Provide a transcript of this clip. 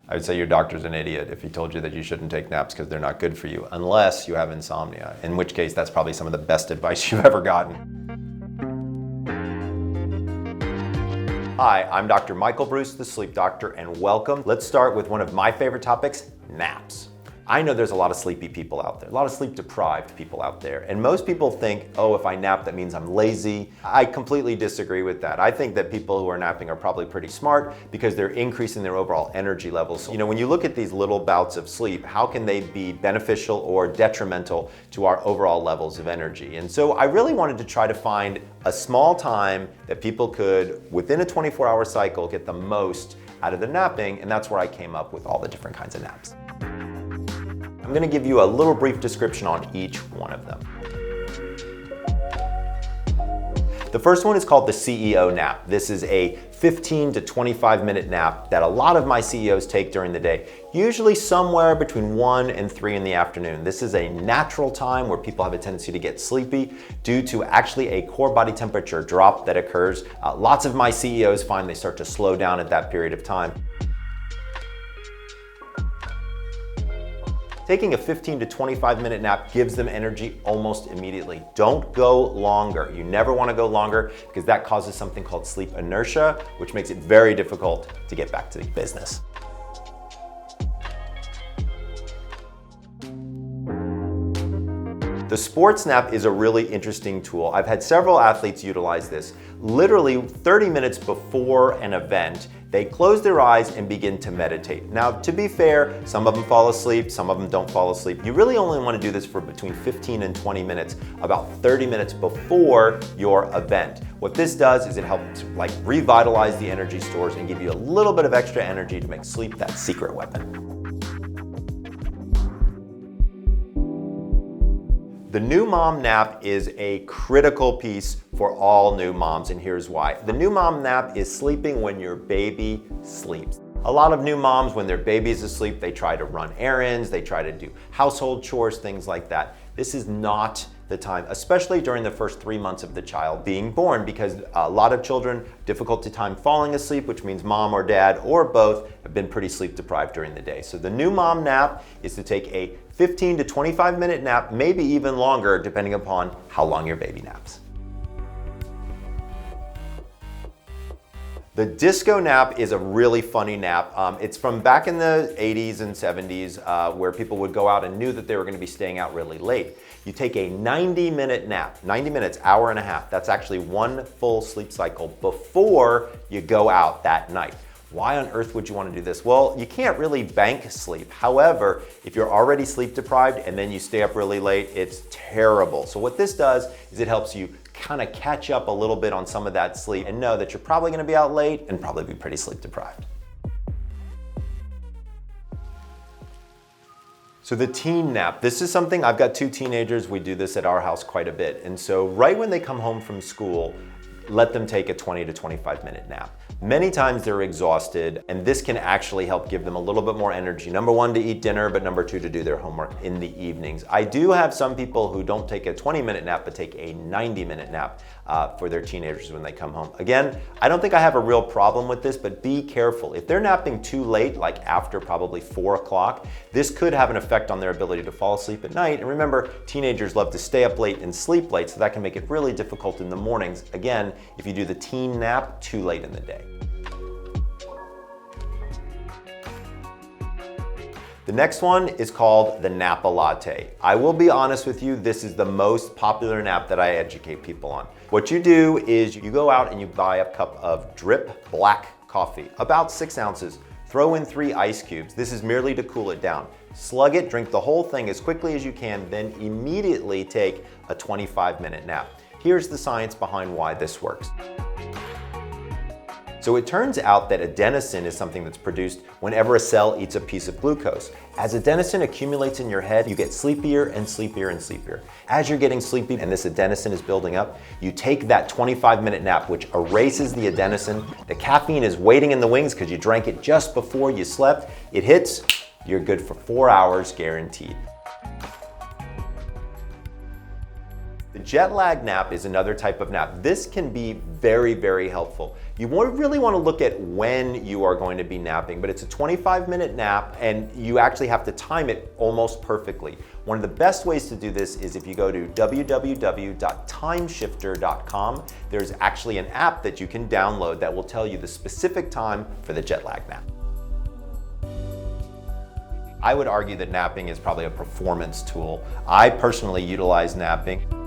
I would say your doctor's an idiot if he told you that you shouldn't take naps because they're not good for you, unless you have insomnia, in which case that's probably some of the best advice you've ever gotten. Hi, I'm Dr. Michael Bruce, the sleep doctor, and welcome. Let's start with one of my favorite topics, naps. I know there's a lot of sleepy people out there, a lot of sleep deprived people out there, and most people think, oh, if I nap, that means I'm lazy. I completely disagree with that. I think that people who are napping are probably pretty smart because they're increasing their overall energy levels. You know, when you look at these little bouts of sleep, how can they be beneficial or detrimental to our overall levels of energy? And so I really wanted to try to find a small time that people could, within a 24-hour cycle, get the most out of the napping, and that's where I came up with all the different kinds of naps. I'm going to give you a little brief description on each one of them. The first one is called the CEO nap. This is a 15 to 25 minute nap that a lot of my CEOs take during the day, usually somewhere between 1 and 3 in the afternoon. This is a natural time where people have a tendency to get sleepy due to actually a core body temperature drop that occurs. Lots of my CEOs find they start to slow down at that period of time. Taking a 15 to 25 minute nap gives them energy almost immediately. Don't go longer. You never want to go longer because that causes something called sleep inertia, which makes it very difficult to get back to the business. The sports nap is a really interesting tool. I've had several athletes utilize this. Literally 30 minutes before an event, they close their eyes and begin to meditate. Now, to be fair, some of them fall asleep, some of them don't fall asleep. You really only want to do this for between 15 and 20 minutes, about 30 minutes before your event. What this does is it helps revitalize the energy stores and give you a little bit of extra energy to make sleep that secret weapon. The new mom nap is a critical piece for all new moms, and here's why. The new mom nap is sleeping when your baby sleeps. A lot of new moms, when their baby's asleep, they try to run errands, they try to do household chores, things like that. This is not the time, especially during the first 3 months of the child being born, because a lot of children, difficult time falling asleep, which means mom or dad or both have been pretty sleep deprived during the day. So the new mom nap is to take a 15 to 25 minute nap, maybe even longer, depending upon how long your baby naps. The disco nap is a really funny nap. It's from back in the 80s and 70s where people would go out and knew that they were going to be staying out really late. You take a 90-minute nap, 90 minutes, hour and a half. That's actually one full sleep cycle before you go out that night. Why on earth would you want to do this? Well, you can't really bank sleep. However, if you're already sleep deprived and then you stay up really late, it's terrible. So what this does is it helps you kind of catch up a little bit on some of that sleep and know that you're probably going to be out late and probably be pretty sleep deprived. So the teen nap, this is something, I've got 2 teenagers, we do this at our house quite a bit. And so right when they come home from school, let them take a 20 to 25 minute nap. Many times they're exhausted, and this can actually help give them a little bit more energy. Number 1, to eat dinner, but number 2, to do their homework in the evenings. I do have some people who don't take a 20-minute nap, but take a 90-minute nap for their teenagers when they come home. Again, I don't think I have a real problem with this, but be careful. If they're napping too late, like after probably 4 o'clock, this could have an effect on their ability to fall asleep at night. And remember, teenagers love to stay up late and sleep late, so that can make it really difficult in the mornings. Again, if you do the teen nap too late in the day. The next one is called the Nappa latte. I will be honest with you, this is the most popular nap that I educate people on. What you do is you go out and you buy a cup of drip black coffee, about 6 ounces. Throw in 3 ice cubes. This is merely to cool it down. Slug it, drink the whole thing as quickly as you can, then immediately take a 25-minute nap. Here's the science behind why this works. So it turns out that adenosine is something that's produced whenever a cell eats a piece of glucose. As adenosine accumulates in your head, you get sleepier and sleepier and sleepier. As you're getting sleepy and this adenosine is building up, you take that 25-minute nap, which erases the adenosine. The caffeine is waiting in the wings because you drank it just before you slept. It hits, you're good for 4 hours guaranteed. The jet lag nap is another type of nap. This can be very, very helpful. You really want to look at when you are going to be napping, but it's a 25-minute nap and you actually have to time it almost perfectly. One of the best ways to do this is if you go to www.timeshifter.com, there's actually an app that you can download that will tell you the specific time for the jet lag nap. I would argue that napping is probably a performance tool. I personally utilize napping.